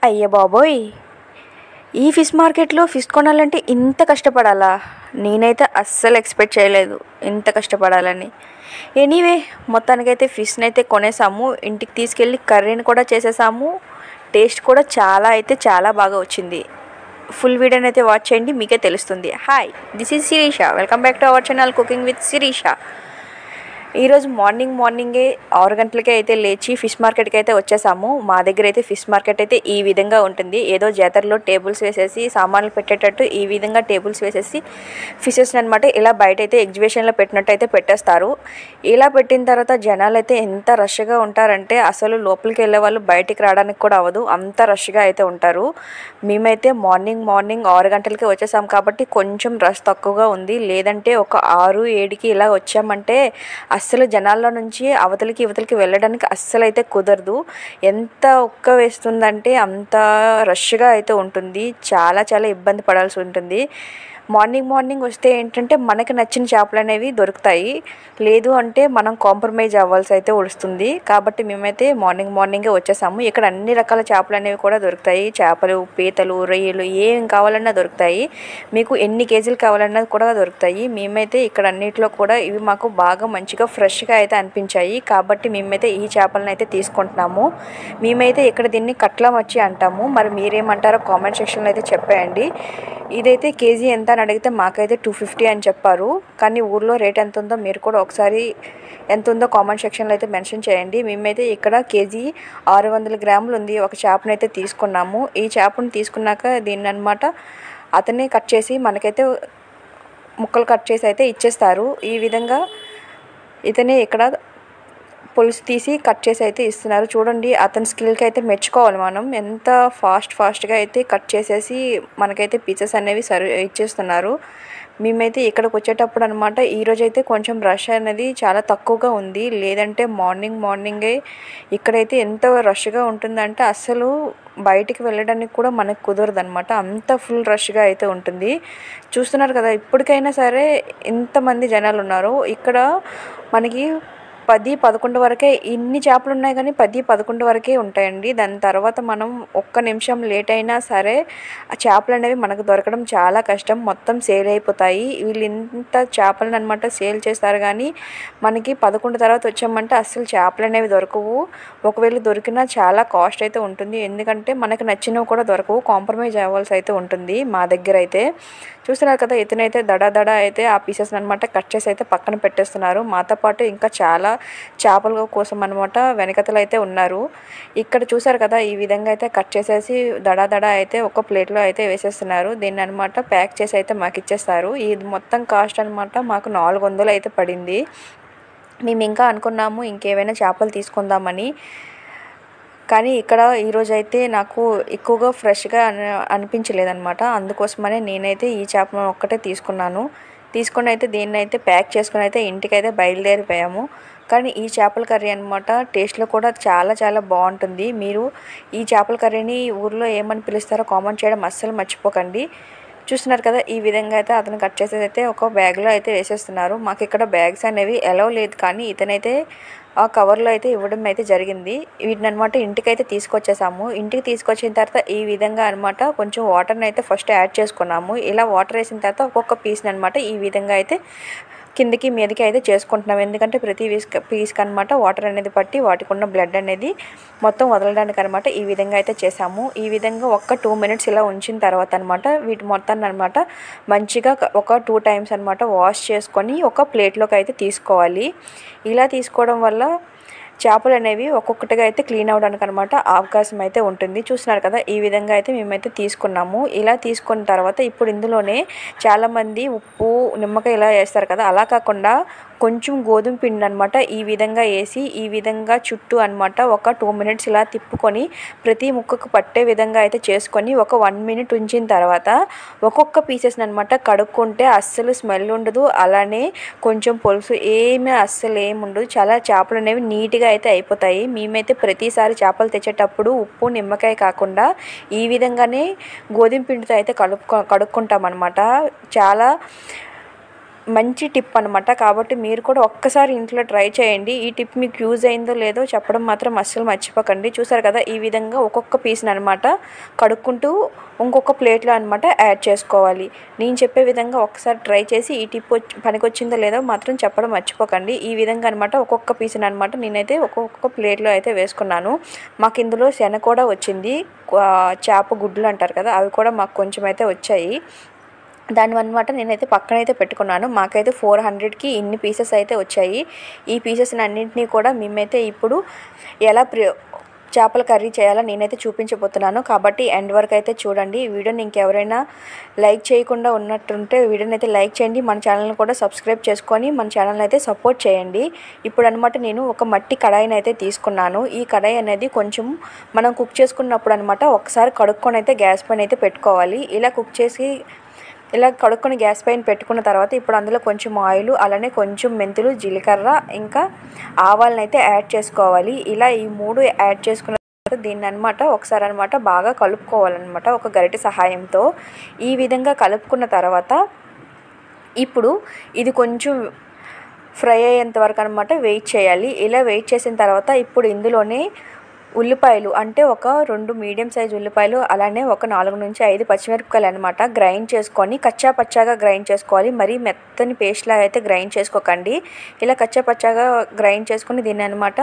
అయ్య బాబోయ్! ఈ ఫిష్ మార్కెట్‌లో ఫిష్ కొనాలంటే ఇంత కష్టపడాలా? నేనైతే అస్సలు ఎక్స్‌పెక్ట్ చేయలేదు ఇంత కష్టపడాలని. ఎనీవే మొత్తానికైతే ఫిష్‌నైతే కొనేసాము. ఇంటికి తీసుకెళ్ళి కర్రీని కూడా చేసేసాము. టేస్ట్ కూడా చాలా బాగా వచ్చింది. ఫుల్ వీడియోనైతే వాచ్ చేయండి, మీకే తెలుస్తుంది. Hi, this is Shirisha. Welcome back to our channel cooking with Shirisha. ఈరోజు మార్నింగే 6 గంటలకే అయితే లేచి ఫిష్ మార్కెట్కి అయితే వచ్చేసాము. మా దగ్గర అయితే ఫిష్ మార్కెట్ అయితే ఈ విధంగా ఉంటుంది. ఏదో జాతరలో టేబుల్స్ వేసేసి సామాన్లు పెట్టేటట్టు ఈ విధంగా టేబుల్స్ వేసేసి ఫిషెస్ అనమాట ఇలా బయట అయితే ఎగ్జిబిషన్లో పెట్టినట్టు అయితే పెట్టేస్తారు. ఇలా పెట్టిన తర్వాత జనాలు అయితే ఎంత రష్గా ఉంటారంటే అసలు లోపలికి వెళ్ళే వాళ్ళు బయటికి రావడానికి కూడా అవ్వదు, అంత రష్గా అయితే ఉంటారు. మేమైతే మార్నింగ్ 6 గంటలకి వచ్చేసాం కాబట్టి కొంచెం రష్ తక్కువగా ఉంది. లేదంటే ఒక 6-7కి ఇలా వచ్చామంటే అస్సలు జనాల్లో నుంచి అవతలికి వెళ్ళడానికి అస్సలు అయితే కుదరదు. ఎంత ఉక్క వేస్తుందంటే అంత రష్గా అయితే ఉంటుంది. చాలా ఇబ్బంది పడాల్సి ఉంటుంది. మార్నింగ్ వస్తే ఏంటంటే మనకి నచ్చిన చేపలు అనేవి దొరుకుతాయి. లేదు అంటే మనం కాంప్రమైజ్ అవ్వాల్సి అయితే వస్తుంది. కాబట్టి మేమైతే మార్నింగే వచ్చేసాము. ఇక్కడ అన్ని రకాల చేపలు అనేవి కూడా దొరుకుతాయి. చేపలు, పీతలు, రొయ్యలు ఏం కావాలన్నా దొరుకుతాయి. మీకు ఎన్ని కేజీలు కావాలన్నా కూడా దొరుకుతాయి. మేమైతే ఇక్కడ అన్నిట్లో కూడా ఇవి మాకు బాగా మంచిగా ఫ్రెష్గా అయితే అనిపించాయి. కాబట్టి మేమైతే ఈ చేపలను అయితే తీసుకుంటున్నాము. మేమైతే ఇక్కడ దీన్ని కట్ల మచ్చి అంటాము. మరి మీరేమంటారో కామెంట్ సెక్షన్లో అయితే చెప్పేయండి. ఇదైతే కేజీ ఎంత అని అడిగితే మాకైతే 250 అని చెప్పారు. కానీ ఊర్లో రేట్ ఎంత ఉందో మీరు కూడా ఒకసారి ఎంత ఉందో కామెంట్ సెక్షన్లో అయితే మెన్షన్ చేయండి. మేమైతే ఇక్కడ కేజీ 600 గ్రాములు ఉంది. ఒక చేపనైతే తీసుకున్నాము. ఈ చేపను తీసుకున్నాక దీన్ని అనమాట అతనే కట్ చేసి మనకైతే ముక్కలు కట్ చేసి అయితే ఇచ్చేస్తారు. ఈ విధంగా ఇతనే ఇక్కడ పులుసు తీసి కట్ చేసి అయితే ఇస్తున్నారు. చూడండి, అతని స్కిల్కి అయితే మెచ్చుకోవాలి మనం. ఎంత ఫాస్ట్గా అయితే కట్ చేసేసి మనకైతే పీసెస్ అనేవి ఇచ్చేస్తున్నారు. మేమైతే ఇక్కడికి వచ్చేటప్పుడు అనమాట ఈరోజైతే కొంచెం రష్ అనేది చాలా తక్కువగా ఉంది. లేదంటే మార్నింగే ఇక్కడైతే ఎంత రష్గా ఉంటుందంటే అస్సలు బయటికి వెళ్ళడానికి కూడా మనకు కుదరదు అనమాట. అంత ఫుల్ రష్గా అయితే ఉంటుంది. చూస్తున్నారు కదా, ఇప్పటికైనా సరే ఎంతమంది జనాలు ఉన్నారో. ఇక్కడ మనకి 10-11 వరకే ఇన్ని చేపలు ఉన్నాయి, కానీ 10-11 వరకే ఉంటాయండి. దాని తర్వాత మనం ఒక్క నిమిషం లేట్ అయినా సరే ఆ చేపలు అనేవి మనకు దొరకడం చాలా కష్టం. మొత్తం సేల్ అయిపోతాయి. వీళ్ళు ఇంత చేపలను అనమాట సేల్ చేస్తారు, కానీ మనకి 11 తర్వాత వచ్చామంటే అస్సలు చేపలు అనేవి దొరకవు. ఒకవేళ దొరికినా చాలా కాస్ట్ అయితే ఉంటుంది. ఎందుకంటే మనకు నచ్చినవి కూడా దొరకవు, కాంప్రమైజ్ అవ్వాల్సి అయితే ఉంటుంది. మా దగ్గర అయితే చూస్తున్నారు కదా, ఇతనైతే దడ అయితే ఆ పీసెస్ అనమాట కట్ చేసి అయితే పక్కన పెట్టేస్తున్నారు. మాతో పాటు ఇంకా చాలా చేపల కోసం అనమాట వెనకతలు అయితే ఉన్నారు. ఇక్కడ చూసారు కదా, ఈ విధంగా అయితే కట్ చేసేసి దడ అయితే ఒక ప్లేట్లో అయితే వేసేస్తున్నారు. దీన్ని అనమాట ప్యాక్ చేసి అయితే మాకు ఇచ్చేస్తారు. ఇది మొత్తం కాస్ట్ అనమాట మాకు 400 అయితే పడింది. మేము ఇంకా అనుకున్నాము ఇంకేమైనా చేపలు తీసుకుందామని, కానీ ఇక్కడ ఈరోజైతే నాకు ఎక్కువగా ఫ్రెష్గా అనిపించలేదన్నమాట. అందుకోసమనే నేనైతే ఈ చేపను ఒక్కటే తీసుకొని అయితే దీన్ని అయితే ప్యాక్ చేసుకుని అయితే ఇంటికైతే బయలుదేరిపోయాము. కానీ ఈ చేపల కర్రీ అనమాట టేస్ట్లో కూడా చాలా బాగుంటుంది. మీరు ఈ చేపల కర్రీని ఊర్లో ఏమని పిలుస్తారో కామెంట్ చేయడం అస్సలు మర్చిపోకండి. చూస్తున్నారు కదా, ఈ విధంగా అయితే అతను కట్ చేసేది అయితే ఒక బ్యాగ్లో అయితే వేసేస్తున్నారు. మాకు ఇక్కడ బ్యాగ్స్ అనేవి అలౌ లేదు, కానీ ఇతనైతే ఆ కవర్లో అయితే ఇవ్వడం అయితే జరిగింది. వీటిని అనమాట ఇంటికైతే తీసుకొచ్చేసాము. ఇంటికి తీసుకొచ్చిన తర్వాత ఈ విధంగా అనమాట కొంచెం వాటర్ని అయితే ఫస్ట్ యాడ్ చేసుకున్నాము. ఇలా వాటర్ వేసిన తర్వాత ఒక్కొక్క పీస్ని అనమాట ఈ విధంగా అయితే కిందకి మీదకి అయితే చేసుకుంటున్నాం. ఎందుకంటే ప్రతి పీస్కి అనమాట వాటర్ అనేది పట్టి వాటికి ఉన్న బ్లడ్ అనేది మొత్తం వదలడానికి అనమాట ఈ విధంగా అయితే చేసాము. ఈ విధంగా ఒక 2 మినిట్స్ ఇలా ఉంచిన తర్వాత అనమాట వీటి మొత్తాన్ని అనమాట మంచిగా ఒక 2 టైమ్స్ అనమాట వాష్ చేసుకొని ఒక ప్లేట్లోకి అయితే తీసుకోవాలి. ఇలా తీసుకోవడం వల్ల చేపలు అనేవి ఒక్కొక్కటిగా అయితే క్లీన్ అవ్వడానికి అనమాట అవకాశం అయితే ఉంటుంది. చూస్తున్నారు కదా, ఈ విధంగా అయితే మేమైతే తీసుకున్నాము. ఇలా తీసుకున్న తర్వాత ఇప్పుడు ఇందులోనే చాలామంది ఉప్పు, నిమ్మకాయ ఇలా వేస్తారు కదా, అలా కాకుండా కొంచెం గోధుమ పిండి అనమాట ఈ విధంగా వేసి ఈ విధంగా చుట్టూ అనమాట ఒక 2 మినిట్స్ ఇలా తిప్పుకొని ప్రతి ముక్కకు పట్టే విధంగా అయితే చేసుకొని ఒక 1 మినిట్ ఉంచిన తర్వాత ఒక్కొక్క పీసెస్ని అనమాట కడుక్కుంటే అస్సలు స్మెల్ ఉండదు. అలానే కొంచెం పులుసు అస్సలు ఏమి ఉండదు. చాలా చేపలు అనేవి నీట్గా అయితే అయిపోతాయి. మేమైతే ప్రతిసారి చేపలు తెచ్చేటప్పుడు ఉప్పు, నిమ్మకాయ కాకుండా ఈ విధంగానే గోధుమ పిండితో అయితే కడుక్కుంటాం అనమాట. చాలా మంచి టిప్ అనమాట. కాబట్టి మీరు కూడా ఒక్కసారి ఇంట్లో ట్రై చేయండి. ఈ టిప్ మీకు యూజ్ అయిందో లేదో చెప్పడం మాత్రం అస్సలు మర్చిపోకండి. చూసారు కదా, ఈ విధంగా ఒక్కొక్క పీస్ని అనమాట కడుక్కుంటూ ఇంకొక ప్లేట్లో అనమాట యాడ్ చేసుకోవాలి. నేను చెప్పే విధంగా ఒకసారి ట్రై చేసి ఈ టిప్ పనికొచ్చిందో లేదో మాత్రం చెప్పడం మర్చిపోకండి. ఈ విధంగా అనమాట ఒక్కొక్క పీస్ని అనమాట నేనైతే ఒక్కొక్క ప్లేట్లో అయితే వేసుకున్నాను. మాకు ఇందులో శనగ కూడా వచ్చింది, చేప గుడ్లు అంటారు కదా, అవి కూడా మాకు కొంచెం అయితే వచ్చాయి. దాని అనమాట నేనైతే పక్కనైతే పెట్టుకున్నాను. మాకైతే 400కి ఇన్ని పీసెస్ అయితే వచ్చాయి. ఈ పీసెస్ని అన్నింటినీ కూడా మేమైతే ఇప్పుడు ఎలా చేపల కర్రీ చేయాలో నేనైతే చూపించబోతున్నాను. కాబట్టి ఎండ్ వరకు అయితే చూడండి. ఈ వీడియోని ఇంకెవరైనా లైక్ చేయకుండా ఉన్నట్టుంటే వీడియోని అయితే లైక్ చేయండి. మన ఛానల్ని కూడా సబ్స్క్రైబ్ చేసుకొని మన ఛానల్ని అయితే సపోర్ట్ చేయండి. ఇప్పుడు అనమాట నేను ఒక మట్టి కడాయిని అయితే తీసుకున్నాను. ఈ కడాయి అనేది కొంచెం మనం కుక్ చేసుకున్నప్పుడు అనమాట ఒకసారి కడుక్కొని అయితే గ్యాస్ పైన అయితే పెట్టుకోవాలి. ఇలా కడుక్కొని గ్యాస్ పైన పెట్టుకున్న తర్వాత ఇప్పుడు అందులో కొంచెం ఆయిల్, అలానే కొంచెం మెంతులు, జీలకర్ర, ఇంకా ఆవాలను అయితే యాడ్ చేసుకోవాలి. ఇలా ఈ 3 యాడ్ చేసుకున్న తర్వాత దీన్ని అనమాట ఒకసారి అనమాట బాగా కలుపుకోవాలన్నమాట ఒక గరిటె సహాయంతో. ఈ విధంగా కలుపుకున్న తర్వాత ఇప్పుడు ఇది కొంచెం ఫ్రై అయ్యేంత వరకు అనమాట వెయిట్ చేయాలి. ఇలా వెయిట్ చేసిన తర్వాత ఇప్పుడు ఇందులోనే ఉల్లిపాయలు, అంటే ఒక 2 మీడియం సైజ్ ఉల్లిపాయలు, అలానే ఒక 4 నుంచి 5 పచ్చిమిరపకాయలు అనమాట గ్రైండ్ చేసుకొని కచ్చా పచ్చాగా గ్రైండ్ చేసుకోవాలి. మరీ మెత్తని పేస్ట్ లాగా అయితే గ్రైండ్ చేసుకోకండి. ఇలా కచ్చా పచ్చాగా గ్రైండ్ చేసుకొని దీన్ని అనమాట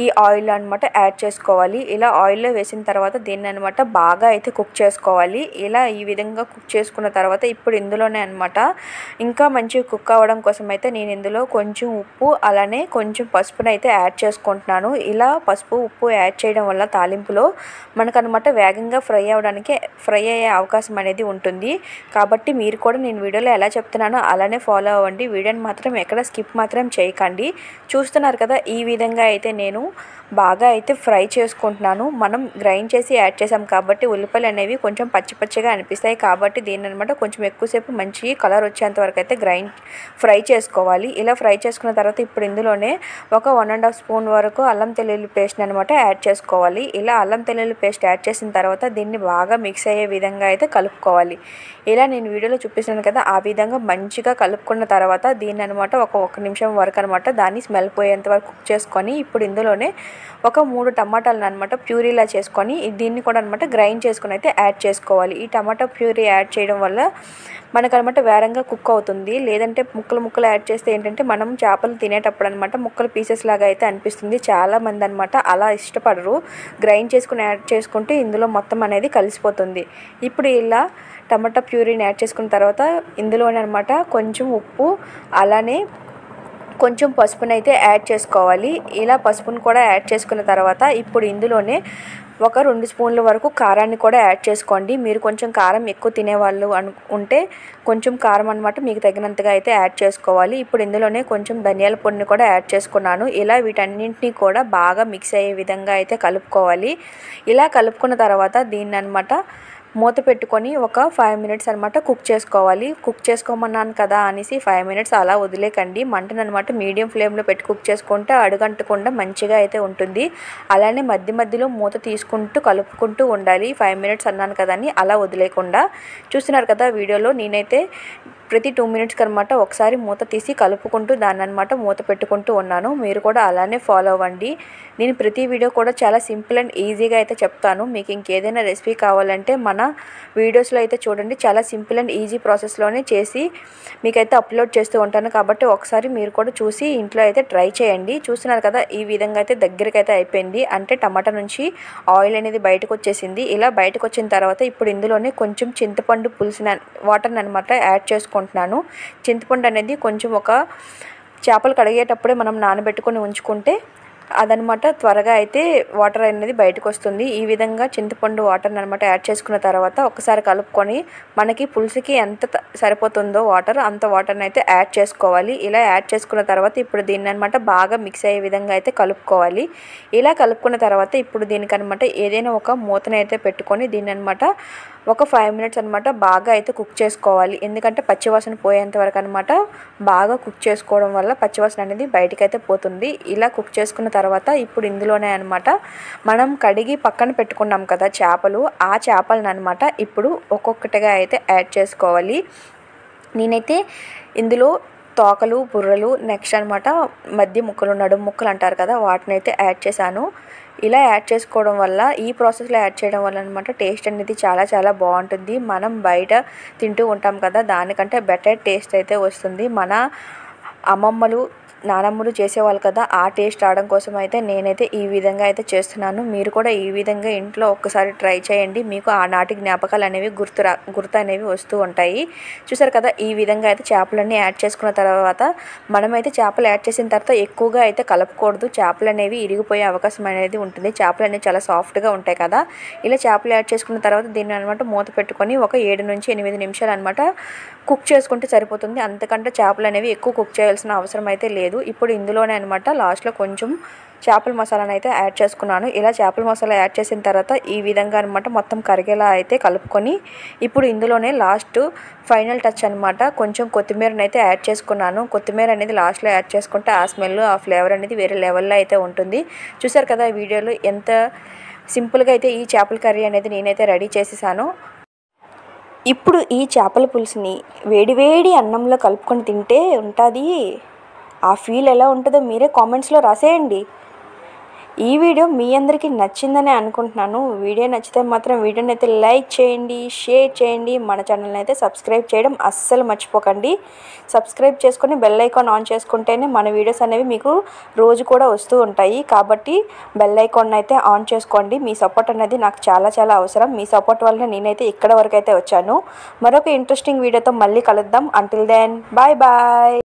ఈ ఆయిల్ అనమాట యాడ్ చేసుకోవాలి. ఇలా ఆయిల్లో వేసిన తర్వాత దీన్ని అనమాట బాగా అయితే కుక్ చేసుకోవాలి. ఇలా ఈ విధంగా కుక్ చేసుకున్న తర్వాత ఇప్పుడు ఇందులోనే అనమాట ఇంకా మంచిగా కుక్ అవ్వడం కోసం అయితే నేను ఇందులో కొంచెం ఉప్పు, అలానే కొంచెం పసుపుని అయితే యాడ్ చేసుకుంటున్నాను. ఇలా పసుపు, ఉప్పు యాడ్ చేయడం వల్ల తాలింపులో మనకనమాట వేగంగా ఫ్రై అయ్యే అవకాశం అనేది ఉంటుంది. కాబట్టి మీరు కూడా నేను వీడియోలో ఎలా చెప్తున్నానో అలానే ఫాలో అవ్వండి. వీడియోని మాత్రం ఎక్కడ స్కిప్ మాత్రం చేయకండి. చూస్తున్నారు కదా, ఈ విధంగా అయితే నేను బాగా అయితే ఫ్రై చేసుకుంటున్నాను. మనం గ్రైండ్ చేసి యాడ్ చేసాం కాబట్టి ఉల్లిపాయలు అనేవి కొంచెం పచ్చి పచ్చిగా అనిపిస్తాయి. కాబట్టి దీన్ని అనమాట కొంచెం ఎక్కువసేపు మంచి కలర్ వచ్చేంత వరకు అయితే ఫ్రై చేసుకోవాలి. ఇలా ఫ్రై చేసుకున్న తర్వాత ఇప్పుడు ఇందులోనే ఒక 1.5 స్పూన్ వరకు అల్లం వెల్లుల్లి పేస్ట్ని అనమాట యాడ్ చేసుకోవాలి. ఇలా అల్లం వెల్లుల్లి పేస్ట్ యాడ్ చేసిన తర్వాత దీన్ని బాగా మిక్స్ అయ్యే విధంగా అయితే కలుపుకోవాలి. ఇలా నేను వీడియోలో చూపిస్తున్నాను కదా, ఆ విధంగా మంచిగా కలుపుకున్న తర్వాత దీన్ని అనమాట ఒక నిమిషం వరకు అనమాట దాన్ని స్మెల్ పోయేంత వరకు కుక్ చేసుకొని ఇప్పుడు ఇందులోనే ఒక 3 టమాటాలను అనమాట ప్యూరీలా చేసుకొని దీన్ని కూడా అనమాట గ్రైండ్ చేసుకొని అయితే యాడ్ చేసుకోవాలి. ఈ టమాటా ప్యూరీ యాడ్ చేయడం వల్ల మనకనమాట వేరంగా కుక్ అవుతుంది. లేదంటే ముక్కలు యాడ్ చేస్తే ఏంటంటే మనం చేపలు తినేటప్పుడు అనమాట ముక్కలు పీసెస్ లాగా అయితే అనిపిస్తుంది. చాలామంది అనమాట అలా ఇష్టపడరు. గ్రైండ్ చేసుకుని యాడ్ చేసుకుంటే ఇందులో మొత్తం అనేది కలిసిపోతుంది. ఇప్పుడు ఇలా టమాటా ప్యూరీని యాడ్ చేసుకున్న తర్వాత ఇందులోనే అనమాట కొంచెం ఉప్పు, అలానే కొంచెం పసుపుని అయితే యాడ్ చేసుకోవాలి. ఇలా పసుపును కూడా యాడ్ చేసుకున్న తర్వాత ఇప్పుడు ఇందులోనే ఒక 2 స్పూన్ల వరకు కారాన్ని కూడా యాడ్ చేసుకోండి. మీరు కొంచెం కారం ఎక్కువ తినేవాళ్ళు ఉంటే కొంచెం కారం అనమాట మీకు తగినంతగా అయితే యాడ్ చేసుకోవాలి. ఇప్పుడు ఇందులోనే కొంచెం ధనియాల పొడిని కూడా యాడ్ చేసుకున్నాను. ఇలా వీటన్నింటినీ కూడా బాగా మిక్స్ అయ్యే విధంగా అయితే కలుపుకోవాలి. ఇలా కలుపుకున్న తర్వాత దీన్ని అనమాట మూత పెట్టుకొని ఒక 5 మినిట్స్ అనమాట కుక్ చేసుకోవాలి. కుక్ చేసుకోమన్నాను కదా అనేసి 5 మినిట్స్ అలా వదిలేకండి. మంటను అనమాట మీడియం ఫ్లేమ్లో పెట్టి కుక్ చేసుకుంటే అడుగంటకుండా మంచిగా అయితే ఉంటుంది. అలానే మధ్యలో మూత తీసుకుంటూ కలుపుకుంటూ ఉండాలి. 5 మినిట్స్ అన్నాను కదా అని అలా వదిలేకుండా. చూస్తున్నారు కదా వీడియోలో నేనైతే ప్రతి 2 మినిట్స్కి అనమాట ఒకసారి మూత తీసి కలుపుకుంటూ దాన్ని అనమాట మూత పెట్టుకుంటూ ఉన్నాను. మీరు కూడా అలానే ఫాలో అవ్వండి. నేను ప్రతి వీడియో కూడా చాలా సింపుల్ అండ్ ఈజీగా అయితే చెప్తాను. మీకు ఇంకేదైనా రెసిపీ కావాలంటే మన వీడియోస్లో అయితే చూడండి, చాలా సింపుల్ అండ్ ఈజీ ప్రాసెస్లోనే చేసి మీకైతే అప్లోడ్ చేస్తూ ఉంటాను. కాబట్టి ఒకసారి మీరు కూడా చూసి ఇంట్లో అయితే ట్రై చేయండి. చూస్తున్నారు కదా, ఈ విధంగా అయితే దగ్గరికి అయితే అయిపోయింది. అంటే టమాటా నుంచి ఆయిల్ అనేది బయటకు వచ్చేసింది. ఇలా బయటకు వచ్చిన తర్వాత ఇప్పుడు ఇందులోనే కొంచెం చింతపండు పులుసు వాటర్ని అనమాట యాడ్ చేసుకుంటున్నాను. చింతపండు అనేది కొంచెం ఒక చేపలు కడిగేటప్పుడే మనం నానబెట్టుకొని ఉంచుకుంటే అదనమాట త్వరగా అయితే వాటర్ అనేది బయటకు వస్తుంది. ఈ విధంగా చింతపండు వాటర్ని అనమాట యాడ్ చేసుకున్న తర్వాత ఒకసారి కలుపుకొని మనకి పులుసుకి ఎంత సరిపోతుందో వాటర్ అంత వాటర్ని అయితే యాడ్ చేసుకోవాలి. ఇలా యాడ్ చేసుకున్న తర్వాత ఇప్పుడు దీన్ని అనమాట బాగా మిక్స్ అయ్యే విధంగా అయితే కలుపుకోవాలి. ఇలా కలుపుకున్న తర్వాత ఇప్పుడు దీనికి అనమాట ఏదైనా ఒక మూతని అయితే పెట్టుకొని దీన్ని అనమాట ఒక 5 మినిట్స్ అనమాట బాగా అయితే కుక్ చేసుకోవాలి. ఎందుకంటే పచ్చివాసన పోయేంత వరకు అనమాట బాగా కుక్ చేసుకోవడం వల్ల పచ్చివాసన అనేది బయటికి అయితే పోతుంది. ఇలా కుక్ చేసుకున్న తర్వాత ఇప్పుడు ఇందులోనే అనమాట మనం కడిగి పక్కన పెట్టుకున్నాం కదా చేపలు, ఆ చేపలను అనమాట ఇప్పుడు ఒక్కొక్కటిగా అయితే యాడ్ చేసుకోవాలి. నేనైతే ఇందులో తోకలు బుర్రలు నెక్స్ట్ అనమాట మధ్య ముక్కలు నడుము ముక్కలు అంటారు కదా వాటిని అయితే యాడ్ చేశాను. ఇలా యాడ్ చేసుకోవడం వల్ల ఈ ప్రాసెస్లో యాడ్ చేయడం వల్ల అనమాట టేస్ట్ అనేది చాలా చాలా బాగుంటుంది. మనం బయట తింటూ ఉంటాం కదా దానికంటే బెటర్ టేస్ట్ అయితే వస్తుంది. మన అమ్మమ్మలు నానమ్మలు చేసేవాళ్ళు కదా ఆ టేస్ట్ రావడం కోసం అయితే నేనైతే ఈ విధంగా అయితే చేస్తున్నాను. మీరు కూడా ఈ విధంగా ఇంట్లో ఒక్కసారి ట్రై చేయండి. మీకు ఆనాటి జ్ఞాపకాలు అనేవి గుర్తు అనేవి వస్తూ ఉంటాయి. చూసారు కదా ఈ విధంగా అయితే చేపలన్నీ యాడ్ చేసుకున్న తర్వాత మనమైతే చేపలు యాడ్ చేసిన తర్వాత ఎక్కువగా అయితే కలపకూడదు. చేపలు అనేవి ఇరిగిపోయే అవకాశం అనేది ఉంటుంది. చేపలు అనేవి చాలా సాఫ్ట్గా ఉంటాయి కదా. ఇలా చేపలు యాడ్ చేసుకున్న తర్వాత దీన్ని అనమాట మూత పెట్టుకొని ఒక 7 నుంచి 8 నిమిషాలు అనమాట కుక్ చేసుకుంటే సరిపోతుంది. అంతకంటే చేపలు అనేవి ఎక్కువ కుక్ చేయాల్సిన అవసరం అయితే లేదు. ఇప్పుడు ఇందులోనే అనమాట లాస్ట్లో కొంచెం చేపల మసాలాను అయితే యాడ్ చేసుకున్నాను. ఇలా చేపల మసాలా యాడ్ చేసిన తర్వాత ఈ విధంగా అనమాట మొత్తం కరిగేలా అయితే కలుపుకొని ఇప్పుడు ఇందులోనే లాస్ట్ ఫైనల్ టచ్ అనమాట కొంచెం కొత్తిమీరని అయితే యాడ్ చేసుకున్నాను. కొత్తిమీర అనేది లాస్ట్లో యాడ్ చేసుకుంటే ఆ స్మెల్ ఆ ఫ్లేవర్ అనేది వేరే లెవెల్లో అయితే ఉంటుంది. చూసారు కదా వీడియోలో ఎంత సింపుల్గా అయితే ఈ చేపల కర్రీ అనేది నేనైతే రెడీ చేసేసాను. ఇప్పుడు ఈ చేపల పులుసుని వేడివేడి అన్నంలో కలుపుకొని తింటే ఉంటుంది. ఆ ఫీల్ ఎలా ఉంటుందో మీరే కామెంట్స్లో రాసేయండి. ఈ వీడియో మీ అందరికీ నచ్చిందని అనుకుంటున్నాను. వీడియో నచ్చితే మాత్రం వీడియోని అయితే లైక్ చేయండి, షేర్ చేయండి. మన ఛానల్ని అయితే సబ్స్క్రైబ్ చేయడం అస్సలు మర్చిపోకండి. సబ్స్క్రైబ్ చేసుకొని బెల్ ఐకాన్ ఆన్ చేసుకుంటేనే మన వీడియోస్ అనేవి మీకు రోజు కూడా వస్తూ ఉంటాయి. కాబట్టి బెల్ ఐకాన్ అయితే ఆన్ చేసుకోండి. మీ సపోర్ట్ అనేది నాకు చాలా చాలా అవసరం. మీ సపోర్ట్ వల్ల నేనైతే ఇక్కడ వరకు అయితే వచ్చాను. మరొక ఇంట్రెస్టింగ్ వీడియోతో మళ్ళీ కలుద్దాం. Until then bye bye.